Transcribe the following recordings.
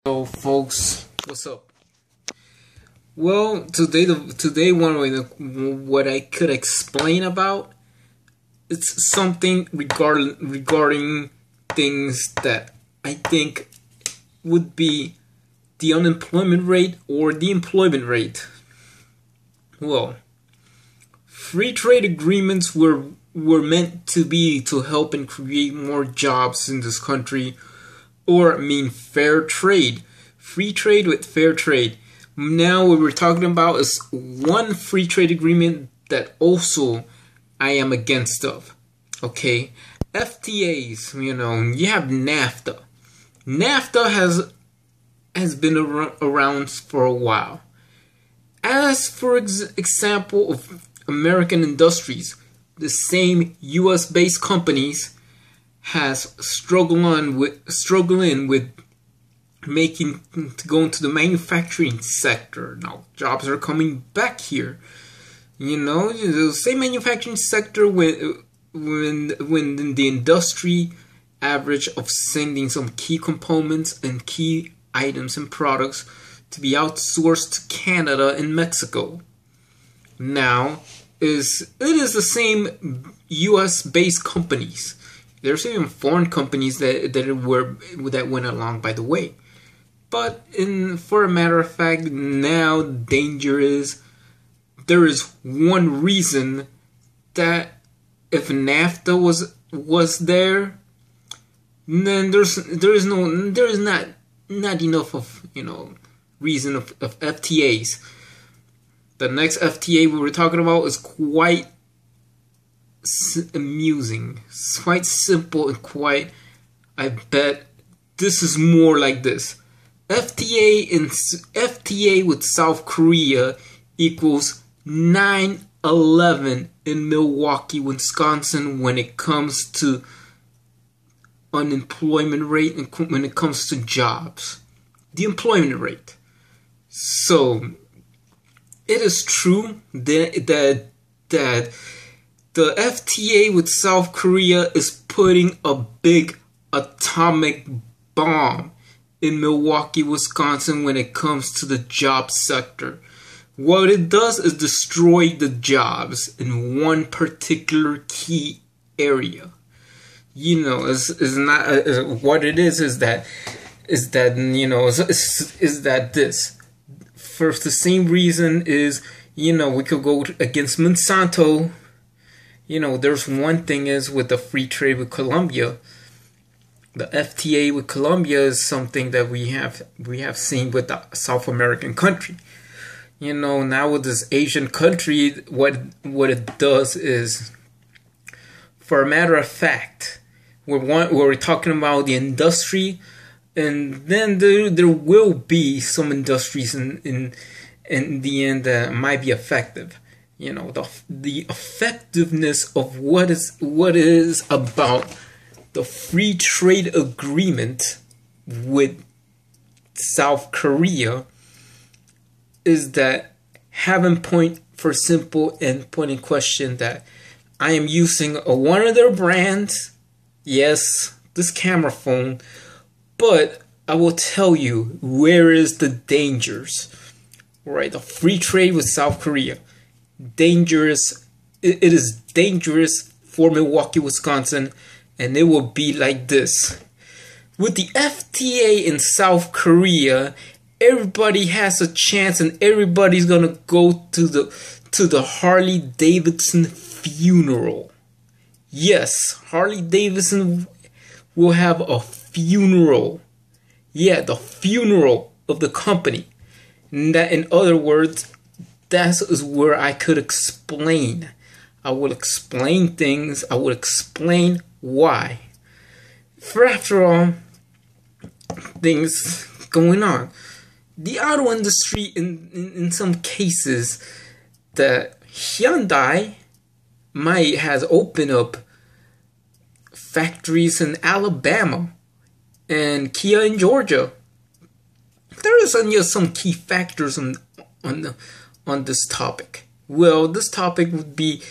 Hello folks, what's up? Well, today what I could explain about, it's something regarding things that I think would be the unemployment rate or the employment rate. Well, free trade agreements were meant to be to help and create more jobs in this country. Or fair trade. Free trade with fair trade. Now what we're talking about is one free trade agreement that also I am against of. Okay? FTAs, you have NAFTA. NAFTA has been around for a while. As for example of American industries, the same US based companies has struggling with going to the manufacturing sector. Now jobs are coming back here. The same manufacturing sector when the industry average of sending some key components and key items and products to be outsourced to Canada and Mexico. Now it is the same US based companies. There's even foreign companies that went along, by the way. But for a matter of fact, now there is one reason that if NAFTA was there, then there is not enough of reason of FTAs. The next FTA we were talking about is quite amusing. It's quite simple and I bet this is more like this. FTA with South Korea equals 9/11 in Milwaukee, Wisconsin when it comes to unemployment rate and when it comes to jobs. The employment rate. So it is true that the FTA with South Korea is putting a big atomic bomb in Milwaukee, Wisconsin when it comes to the job sector. What it does is destroy the jobs in one particular key area. What it is that this. First, the same reason is, we could go against Monsanto. There's one thing is with the free trade with Colombia. The FTA with Colombia is something that we have seen with the South American country. Now with this Asian country, what it does is, for a matter of fact, we're talking about the industry, and then there will be some industries in the end that might be effective. The effectiveness of what is about the free trade agreement with South Korea is that having point in question that I am using one of their brands, yes, this camera phone, but I will tell you where is the dangers, right? The free trade with South Korea. Dangerous. It is dangerous for Milwaukee, Wisconsin, and it will be like this. With the FTA in South Korea, everybody has a chance, and everybody's gonna go to the Harley-Davidson funeral. Yes, Harley-Davidson will have a funeral. Yeah, the funeral of the company. That, in other words, that is where I could explain. I will explain things. I will explain why. For after all, things going on. The auto industry, in some cases, the Hyundai has opened up factories in Alabama and Kia in Georgia. There is some key factors on this topic. Well, this topic would be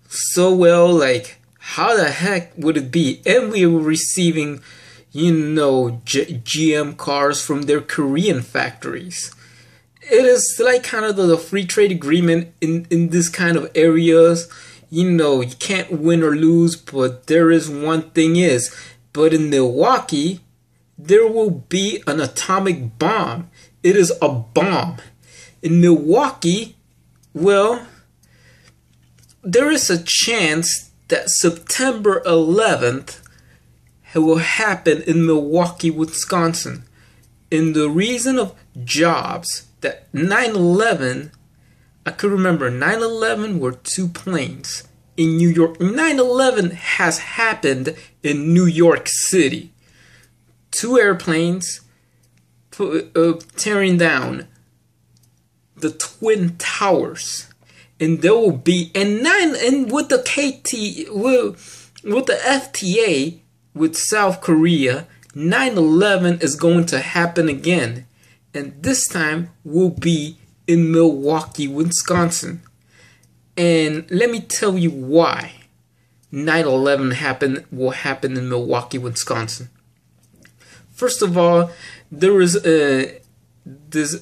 so like how the heck would it be? And we were receiving GM cars from their Korean factories. It is like kind of the free trade agreement in this kind of areas. You can't win or lose, but there is one thing is, but in Milwaukee, there will be an atomic bomb. It is a bomb. In Milwaukee, well, there is a chance that September 11th will happen in Milwaukee, Wisconsin. In the reason of jobs, that 9/11, I could remember 9/11 were two planes in New York. 9/11 has happened in New York City. Two airplanes tearing down the Twin Towers. And there will be, and with the with the FTA with South Korea, 9/11 is going to happen again. And this time will be in Milwaukee, Wisconsin. And let me tell you why 9/11 will happen in Milwaukee, Wisconsin. First of all, there is this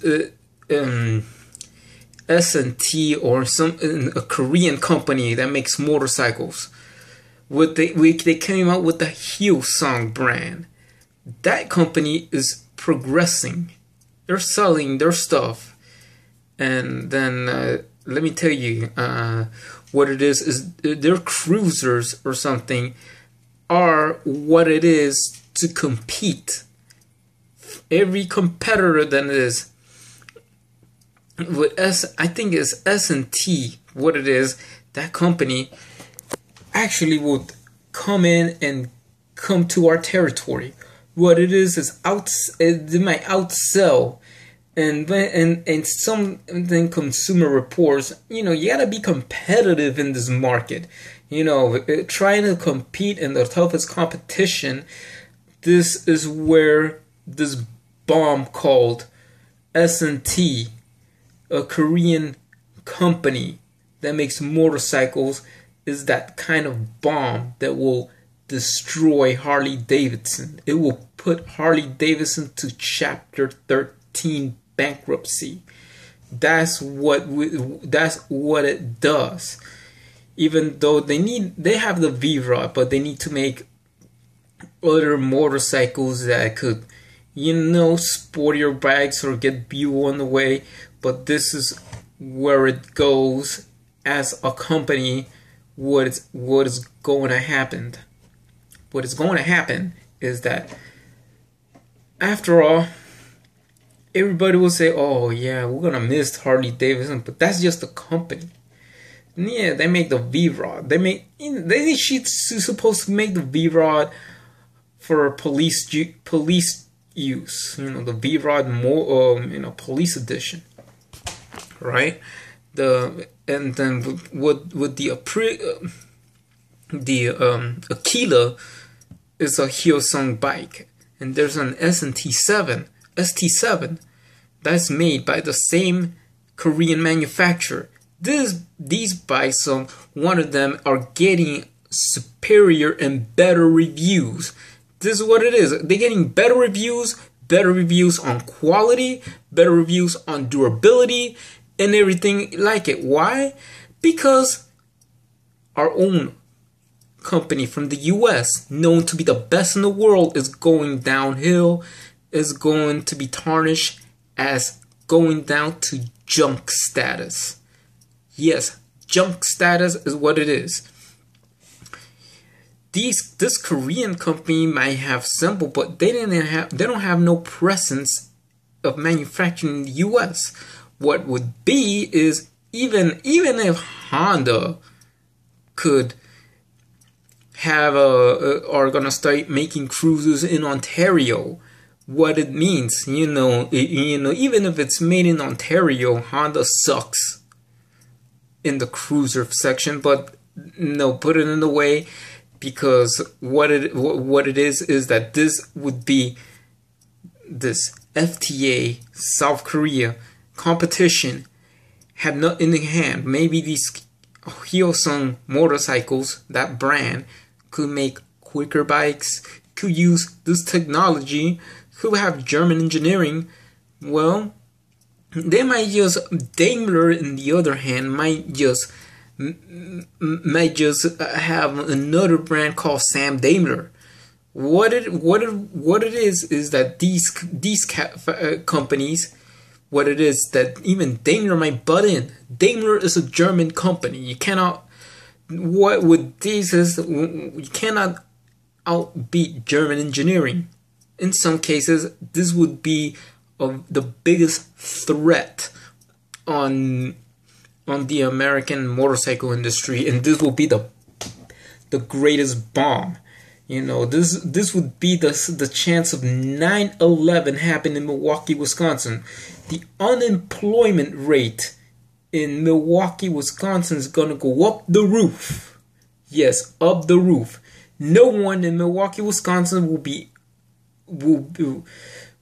S&T or a Korean company that makes motorcycles. They came out with the Hyosung brand. That company is progressing. They're selling their stuff, and then let me tell you what it is their cruisers or something are what it is to compete. Every competitor that is with I think it's S&T. What it is, that company actually would come in and come to our territory. What it is they might outsell, and some then consumer reports. You gotta be competitive in this market. Trying to compete in the toughest competition. This is where this bomb called S&T, a Korean company that makes motorcycles, is that kind of bomb that will destroy Harley-Davidson. It will put Harley-Davidson to chapter 13 bankruptcy. That's what it does. Even though they have the V-Rod, but they need to make other motorcycles that could, sportier bikes or get fuel on the way. But this is where it goes as a company. What is going to happen? What is going to happen is that, after all, everybody will say, "Oh yeah, we're gonna miss Harley-Davidson," but that's just a company. Yeah, they make the V-Rod. They supposed to make the V-Rod for police use. The V-Rod police edition, right? And then with the Aquila is a Hyosung bike, and there's an ST7 that's made by the same Korean manufacturer. These bikes, one of them are getting superior and better reviews. This is what it is. They're getting better reviews on quality, better reviews on durability, and everything like it. Why? Because our own company from the US, known to be the best in the world, is going downhill, is going to be tarnished as going down to junk status. Yes, junk status is what it is. This Korean company might have simple, but they don't have no presence of manufacturing in the US. What would be is even if Honda could have are gonna start making cruisers in Ontario, what it means, even if it's made in Ontario, Honda sucks in the cruiser section. But no, put it in the way, because what it is that this would be this FTA South Korea competition had nothing in hand. Maybe these Hyosung motorcycles, that brand, could make quicker bikes, could use this technology, could have German engineering, well, they might just, Daimler, on the other hand, might just have another brand called Sam Daimler. What it is that these companies, what it is that even Daimler might butt in. Daimler is a German company. You cannot. What with this is, you cannot outbeat German engineering. In some cases, this would be the biggest threat on the American motorcycle industry, and this will be the greatest bomb. You know, this would be the chance of 9/11 happening in Milwaukee, Wisconsin. The unemployment rate in Milwaukee, Wisconsin is gonna go up the roof. Yes, up the roof. No one in Milwaukee, Wisconsin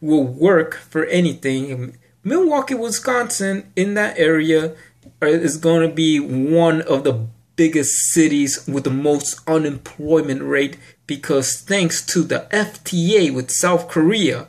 will work for anything. Milwaukee, Wisconsin, in that area, is going to be one of the biggest cities with the most unemployment rate, because thanks to the FTA with South Korea,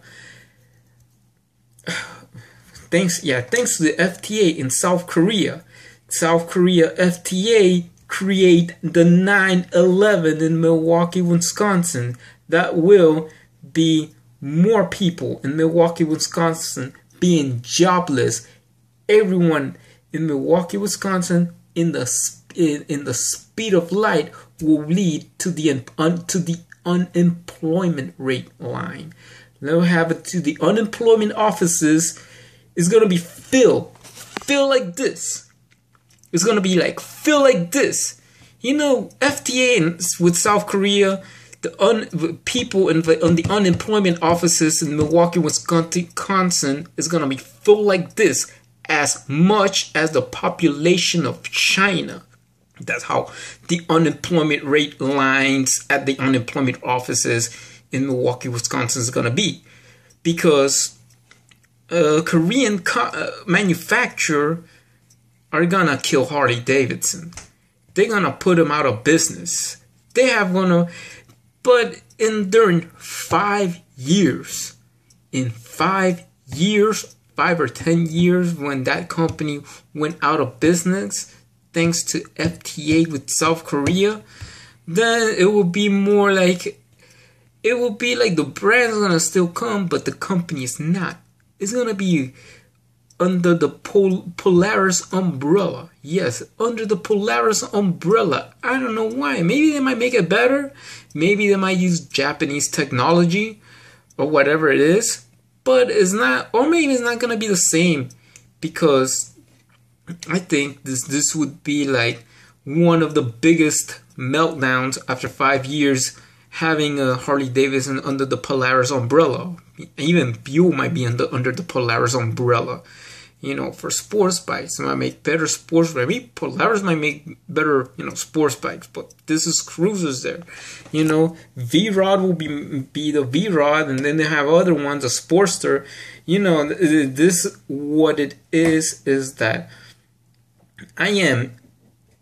thanks to the FTA in South Korea FTA create the 9/11 in Milwaukee, Wisconsin. That will be more people in Milwaukee, Wisconsin being jobless. Everyone in Milwaukee, Wisconsin, in the speed of light, will lead to the unemployment rate line. They'll have it to the unemployment offices. It's gonna be fill like this. It's gonna be like fill like this. You know, FTA with South Korea, the people on the unemployment offices in Milwaukee, Wisconsin is gonna be full like this, as much as the population of China. That's how the unemployment rate lines at the unemployment offices in Milwaukee, Wisconsin is gonna be, because Korean manufacturer are gonna kill Harley-Davidson. They're gonna put them out of business. But during 5 years, 5 or 10 years, when that company went out of business, thanks to FTA with South Korea, then it will be more like, the brand's gonna still come, but the company is not. It's gonna be under the Polaris umbrella. Yes, under the Polaris umbrella. I don't know why. Maybe they might make it better. Maybe they might use Japanese technology or whatever it is. But it's not, or maybe it's not going to be the same, because I think this would be like one of the biggest meltdowns after 5 years, having a Harley-Davidson under the Polaris umbrella. Even Buell might be under the Polaris umbrella. You know, for sports bikes, they might make better sports bikes. Maybe Polaris might make better, sports bikes, but this is cruisers there. You know, V-Rod will be the V-Rod, and then they have other ones, a Sportster. You know, what it is that I am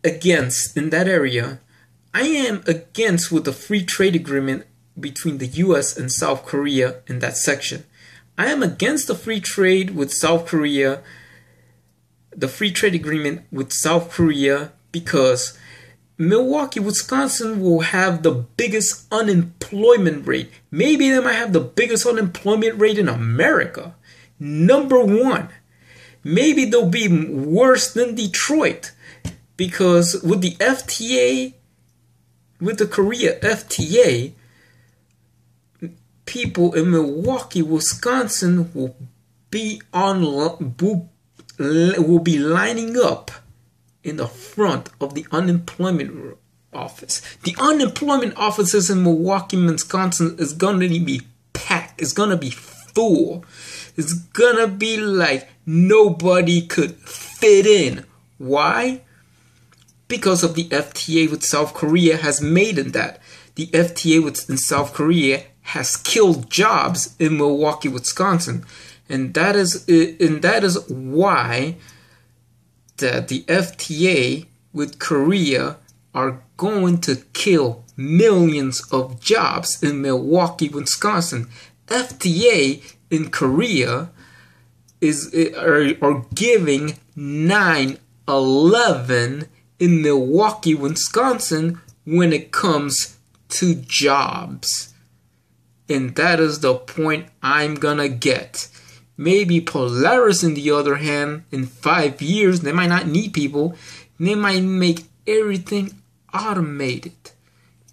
against, in that area, I am against with the free trade agreement between the US and South Korea in that section. I am against the free trade with South Korea, the free trade agreement with South Korea, because Milwaukee, Wisconsin will have the biggest unemployment rate. Maybe they might have the biggest unemployment rate in America. #1. Maybe they'll be worse than Detroit, because with the FTA, with the Korea FTA, people in Milwaukee, Wisconsin will be lining up in the front of the unemployment office. The unemployment offices in Milwaukee, Wisconsin is going to be packed. It's going to be full. It's going to be like nobody could fit in. Why? Because of the FTA with South Korea has made it that. The FTA with South Korea has killed jobs in Milwaukee, Wisconsin, and that is why the FTA with Korea are going to kill millions of jobs in Milwaukee, Wisconsin. FTA in Korea are giving 9/11 in Milwaukee, Wisconsin when it comes to jobs. And that is the point I'm gonna get. Maybe Polaris, on the other hand, in 5 years, they might not need people. They might make everything automated.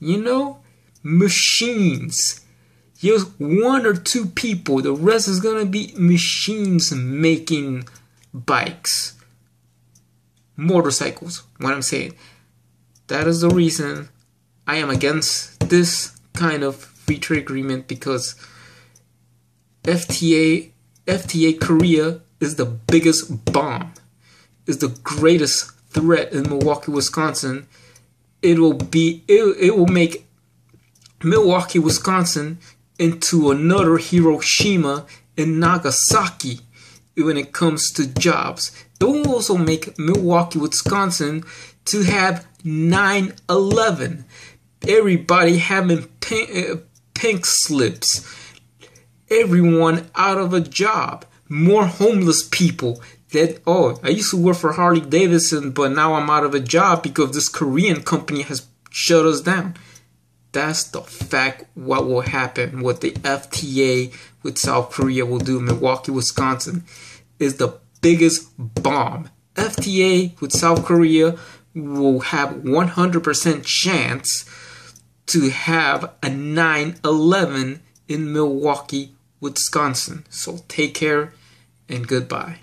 You know? Machines. Just 1 or 2 people. The rest is gonna be machines making bikes. Motorcycles. What I'm saying. That is the reason I am against this kind of free trade agreement, because FTA Korea is the biggest bomb, is the greatest threat in Milwaukee, Wisconsin. It will make Milwaukee, Wisconsin into another Hiroshima and Nagasaki when it comes to jobs. It will also make Milwaukee, Wisconsin to have 9/11. Everybody having pink slips. Everyone out of a job. More homeless people. That, oh, I used to work for Harley-Davidson, but now I'm out of a job because this Korean company has shut us down. That's the fact what will happen. What the FTA with South Korea will do in Milwaukee, Wisconsin is the biggest bomb. FTA with South Korea will have 100% chance to have a 9/11 in Milwaukee, Wisconsin. So take care and goodbye.